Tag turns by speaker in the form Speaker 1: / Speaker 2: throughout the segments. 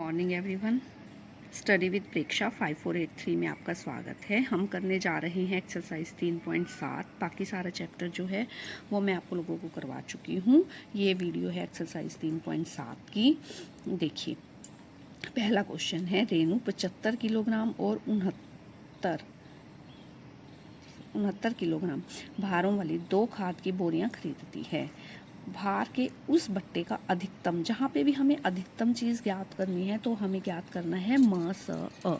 Speaker 1: Morning everyone. Study with प्रेक्षा 5483 में आपका स्वागत है। हम करने जा रहे हैं एक्सरसाइज 3.7। बाकी सारा चैप्टर जो है वो मैं आप लोगों को करवा चुकी हूँ। ये वीडियो है एक्सरसाइज 3.7 की। देखिए, पहला क्वेश्चन है, रेनू 75 किलोग्राम और 69 किलोग्राम भारों वाली 2 खाद की बोरियां खरीदती है। भार के उस बट्टे का अधिकतम, जहाँ पे भी हमें अधिकतम चीज़ ज्ञात करनी है तो हमें ज्ञात करना है म स अ,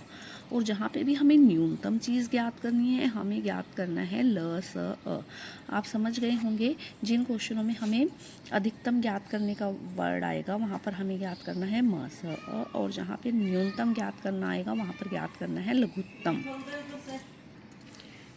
Speaker 1: और जहाँ पे भी हमें न्यूनतम चीज़ ज्ञात करनी है हमें ज्ञात करना है ल स अ। आप समझ गए होंगे, जिन क्वेश्चनों में हमें अधिकतम ज्ञात करने का वर्ड आएगा वहाँ पर हमें ज्ञात करना है म स अ, और जहाँ पे न्यूनतम ज्ञात करना आएगा वहाँ पर ज्ञात करना है लघुत्तम।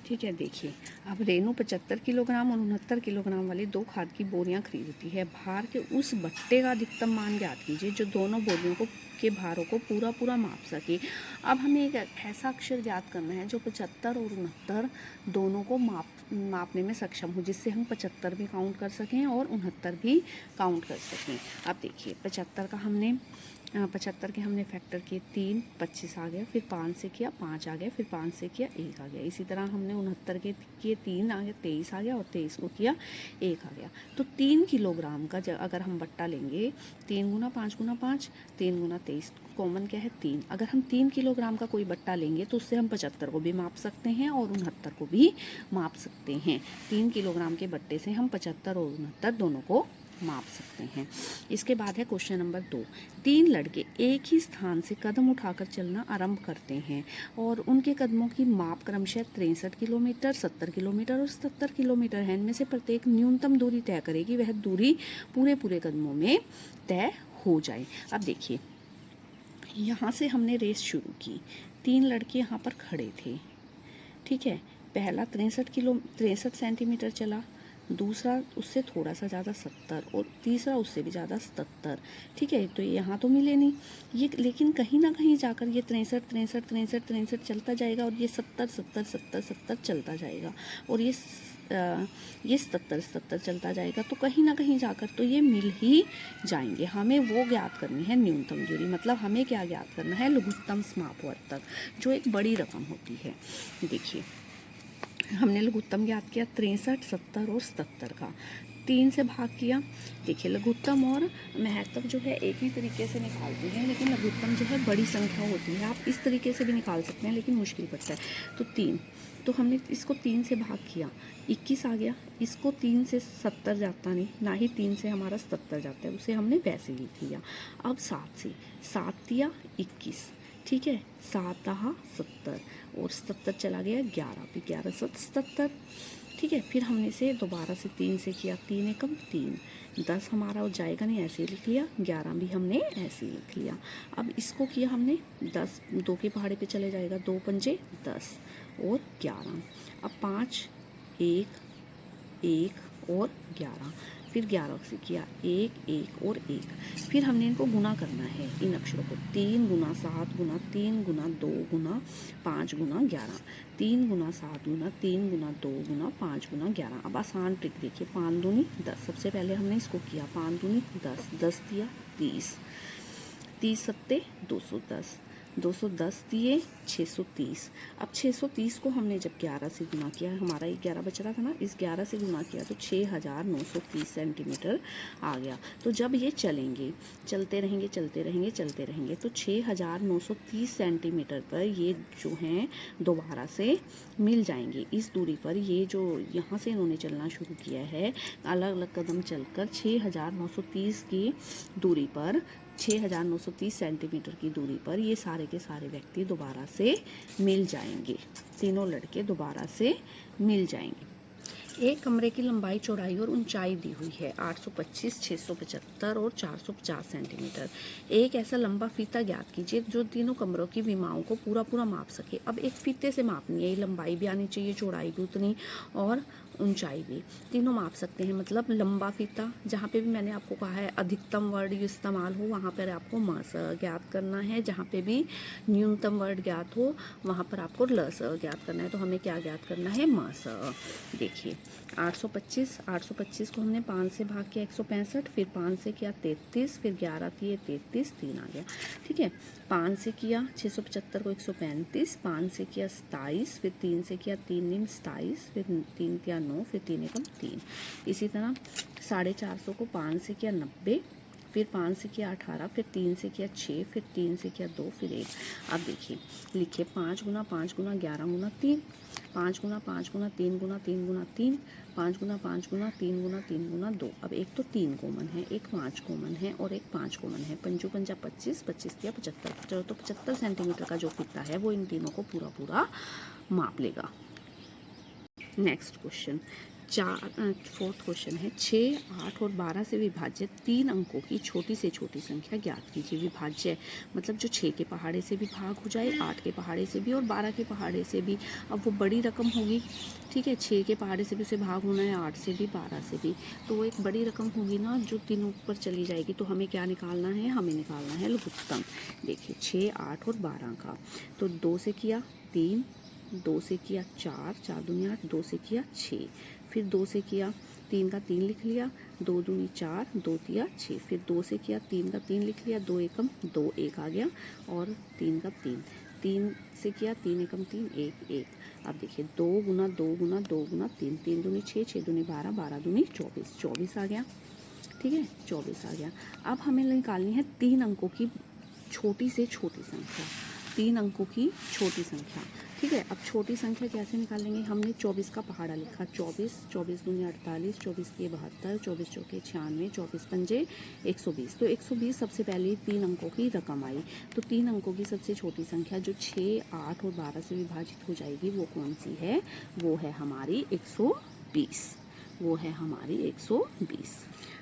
Speaker 1: ठीक है, देखिए, अब रेनू 75 किलोग्राम और 69 किलोग्राम वाली 2 खाद की बोरियां खरीदती है। भार के उस बट्टे का अधिकतम मान ज्ञात कीजिए जो दोनों बोरियों को के भारों को पूरा माप सके। अब हमें एक ऐसा अक्षर ज्ञात करना है जो 75 और 69 दोनों को मापने में सक्षम हो, जिससे हम 75 भी काउंट कर सकें और 69 भी काउंट कर सकें। अब देखिए, 75 के हमने फैक्टर किए 3, 25 आ गया, फिर 5 से किया 5 आ गया, फिर 5 से किया 1 आ गया। इसी तरह हमने 69 के किए 3 आ गया, 23 आ गया, और 23 को किया 1 आ गया। तो 3 किलोग्राम का अगर हम बट्टा लेंगे, 3 गुना 5 गुना 5, 3 गुना 23, कॉमन क्या है 3। अगर हम 3 किलोग्राम का कोई बट्टा लेंगे तो उससे हम 75 को भी माप सकते हैं और 69 को भी माप सकते हैं। 3 किलोग्राम के बट्टे से हम 75 और 69 दोनों को माप सकते हैं। इसके बाद है क्वेश्चन नंबर 2। 3 लड़के एक ही स्थान से कदम उठाकर चलना आरंभ करते हैं और उनके कदमों की माप क्रमशः 63 किलोमीटर, 70 किलोमीटर और 77 किलोमीटर है। इनमें से प्रत्येक न्यूनतम दूरी तय करेगी, वह दूरी पूरे कदमों में तय हो जाए। अब देखिए, यहाँ से हमने रेस शुरू की। 3 लड़के यहाँ पर खड़े थे, ठीक है। पहला 63 सेंटीमीटर चला, दूसरा उससे थोड़ा सा ज़्यादा 70 और तीसरा उससे भी ज़्यादा 77, ठीक है। तो यहाँ तो मिले नहीं ये, लेकिन कहीं ना कहीं जाकर ये 63 चलता जाएगा और ये 70 चलता जाएगा, और ये 77 चलता जाएगा। तो कहीं ना कहीं जाकर तो ये मिल ही जाएंगे। हमें वो ज्ञात करनी है न्यूनतम दूरी, मतलब हमें क्या ज्ञात करना है, लघुत्तम समापवर्तक, जो एक बड़ी रकम होती है। देखिए, हमने लघुत्तम ज्ञात किया 63, 70 और 77 का, 3 से भाग किया। देखिए, लघुत्तम और महत्तम जो है एक ही तरीके से निकालते हैं, लेकिन लघुत्तम जो है बड़ी संख्या होती है। आप इस तरीके से भी निकाल सकते हैं, लेकिन मुश्किल पड़ता है। तो 3, तो हमने इसको 3 से भाग किया, 21 आ गया। इसको 3 से 70 जाता नहीं, ना ही 3 से हमारा 70 जाता है, उसे हमने वैसे ही लिख लिया। अब 7 से 7 दिया 21, ठीक है, 7 दहा 70 और 77 चला गया 11, भी 11 77, ठीक है। फिर हमने से दोबारा से 3 से किया, 3 एकम 3, 10 हमारा हो जाएगा नहीं, ऐसे ही लिख लिया। 11 भी हमने ऐसे ही लिख लिया। अब इसको किया हमने 10, 2 के पहाड़े पे चले जाएगा, 2 पंजे 10 और 11। अब 5, 1, 1 और 11, फिर 11 से किया 1, 1 और 1। फिर हमने इनको गुना करना है, इन अक्षरों को, 3 गुना 7 गुना 3 गुना 2 गुना 5 गुना 11, 3 गुना 7 गुना 3 गुना 2 गुना 5 गुना 11। अब आसान ट्रिक देखिए, 5 दूनी 10। सबसे पहले हमने इसको किया 5 दूनी 10, 10 दिया 30, 30 सत्ते 210, 210 दिए 630। अब 630 को हमने जब 11 से गुना किया, हमारा ये 11 बच रहा था ना, इस 11 से गुना किया तो 6930 सेंटीमीटर आ गया। तो जब ये चलेंगे, चलते रहेंगे तो 6930 सेंटीमीटर पर ये जो हैं दोबारा से मिल जाएंगे। इस दूरी पर ये जो यहाँ से इन्होंने चलना शुरू किया है, अलग अलग कदम चलकर 6930 की दूरी पर, 6930 सेंटीमीटर की दूरी पर ये सारे के सारे व्यक्ति दोबारा से मिल जाएंगे। तीनों लड़के दोबारा से मिल जाएंगे। एक कमरे की लंबाई, चौड़ाई और ऊंचाई दी हुई है 825, 675 और 450 सेंटीमीटर। एक ऐसा लंबा फीता ज्ञात कीजिए जो तीनों कमरों की विमाओं को पूरा माप सके। अब एक फीते से मापनी है, लंबाई भी आनी चाहिए, चौड़ाई भी उतनी और ऊंचाई भी, तीनों माप सकते हैं। मतलब लंबा फीता, जहाँ पे भी मैंने आपको कहा है अधिकतम वर्ड इस्तेमाल हो वहाँ पर आपको म स ज्ञात करना है, जहाँ पे भी न्यूनतम वर्ड ज्ञात हो वहाँ पर आपको ल स ज्ञात करना है। तो हमें क्या ज्ञात करना है, म स। देखिए, 825 को हमने 5 से भाग किया 165, फिर 5 से किया 33, फिर 11 दिए 33, 3 आ गया। ठीक है, 5 से किया 675 को 135, 5 से किया 27, फिर 3 से किया 3 निम 27, फिर 3 किया 9, फिर 3 एकम 3। इसी तरह 450 को 5 से किया 90, फिर 5 से किया 18, फिर 3 से किया 6, फिर 3 से किया 2, फिर 1। अब देखिए लिखिए 5 गुना 5 गुना 11 गुना 3, 5 गुना 5 गुना 3 गुना 3 गुना 3, 5 गुना 5 गुना 3 गुना 3 गुना 2। अब एक तो 3 कॉमन है, एक 5 कॉमन है और एक 5 कॉमन है। 5 पंजा 25, 25 दिया 75। चलो तो 75 सेंटीमीटर का जो फिता है वो इन तीनों को पूरा पूरा माप लेगा। नेक्स्ट क्वेश्चन, 4th क्वेश्चन है 6, 8 और 12 से विभाजित 3 अंकों की छोटी से छोटी संख्या ज्ञात कीजिए। विभाज्य मतलब जो 6 के पहाड़े से भी भाग हो जाए, 8 के पहाड़े से भी और 12 के पहाड़े से भी। अब वो बड़ी रकम होगी, ठीक है, 6 के पहाड़े से भी उसे भाग होना है, 8 से भी 12 से भी, तो वो एक बड़ी रकम होगी ना जो तीनों ऊपर चली जाएगी। तो हमें क्या निकालना है, हमें निकालना है लघुत्तम। देखिए 6, 8 और 12 का, तो 2 से किया 3, 2 से किया 4, 4 दूनी 8, 2 से किया 6, फिर 2 से किया 3 का 3 लिख लिया, 2 दूनी 4, 2 तिया 6, फिर 2 से किया 3 का 3 लिख लिया, 2 एकम 2, 1 आ गया, और 3 का 3, 3 से किया 3 एकम 3, 1 1। अब देखिए 2 गुना 2 गुना 2 गुना 3, 3 दूनी 6, 6 दूनी 12, 12 दूनी 24, 24 आ गया। ठीक है, 24 आ गया। अब हमें निकालनी है 3 अंकों की छोटी से छोटी संख्या, 3 अंकों की छोटी संख्या। ठीक है, अब छोटी संख्या कैसे निकालेंगे, हमने 24 का पहाड़ा लिखा, 24, 24 दूनी 48, 24 के 72, 24 चौके 96, 24 पंजे 120। तो 120 सबसे पहले 3 अंकों की रकम आई। तो 3 अंकों की सबसे छोटी संख्या जो 6, 8 और 12 से विभाजित हो जाएगी वो कौन सी है, वो है हमारी 120, वो है हमारी 120।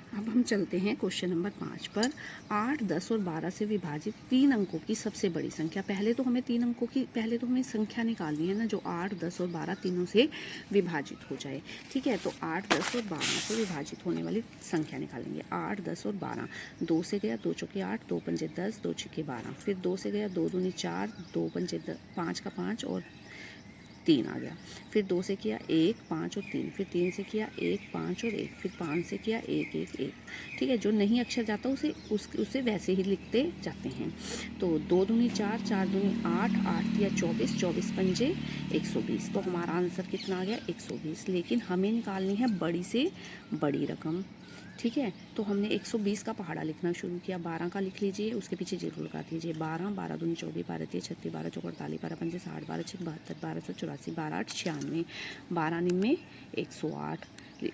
Speaker 1: अब हम चलते हैं क्वेश्चन नंबर 5 पर। 8, 10 और 12 से विभाजित 3 अंकों की सबसे बड़ी संख्या। पहले तो हमें 3 अंकों की, पहले तो हमें संख्या निकालनी है ना जो 8, 10 और 12 तीनों से विभाजित हो जाए। ठीक है, तो 8, 10 और 12 से विभाजित होने वाली संख्या निकालेंगे। 8, 10 और 12, 2 से गया 2 चौके 8, 2 पंजे 10, 2 छक्के 12, फिर 2 से गया 2 दूनी 4, 2 पंजे 5 का 5 और 3 आ गया, फिर 2 से किया 1, 5 और 3, फिर 3 से किया 1, 5 और 1, फिर 5 से किया 1, 1, 1। ठीक है, जो नहीं अक्षर जाता उसे वैसे ही लिखते जाते हैं। तो 2 दूनी 4, 4 दूनी 8, 8 या 24, 24 पंजे 120। तो हमारा आंसर कितना आ गया, 120। लेकिन हमें निकालनी है बड़ी से बड़ी रकम। ठीक है, तो हमने 120 का पहाड़ा लिखना शुरू किया। 12 का लिख लीजिए, उसके पीछे जीरो लगा दीजिए। 12, 12 दूनी 24, 12 3 36, 12 चौक 48, 12 पंजे 60, 12 6 72, 12 7 84, 12 8 96, 12 निन्मे 108।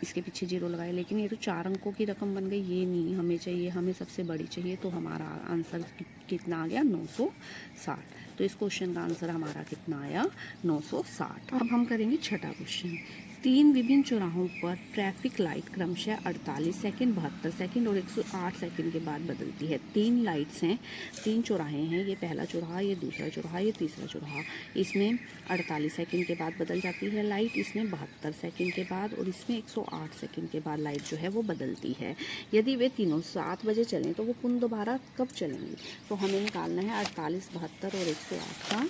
Speaker 1: इसके पीछे जीरो लगाए। लेकिन ये तो 4 अंकों की रकम बन गई, ये नहीं हमें चाहिए, हमें सबसे बड़ी चाहिए। तो हमारा आंसर कितना आ गया, 960। तो इस क्वेश्चन का आंसर हमारा कितना आया, 960। अब हम करेंगे छठा क्वेश्चन। 3 विभिन्न चौराहों पर ट्रैफिक लाइट क्रमशः 48 सेकंड, 72 सेकंड और 108 सेकंड के बाद बदलती है। 3 लाइट्स हैं, 3 चौराहे हैं, ये पहला चौराहा, ये दूसरा चौराहा, ये तीसरा चौराहा। इसमें 48 सेकंड के बाद बदल जाती है लाइट, इसमें 72 सेकंड के बाद और इसमें 108 सेकंड के बाद लाइट जो है वो बदलती है। यदि वे तीनों 7 बजे चलें तो वो पुनः दोबारा कब चलेंगी। तो हमें निकालना है 48, 72 और 108 का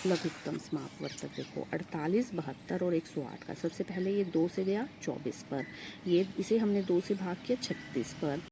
Speaker 1: लघुत्तम समापवर्तक। देखो 48, 72 और 108 का, सबसे पहले ये 2 से गया 24 पर, ये इसे हमने 2 से भाग किया 36 पर,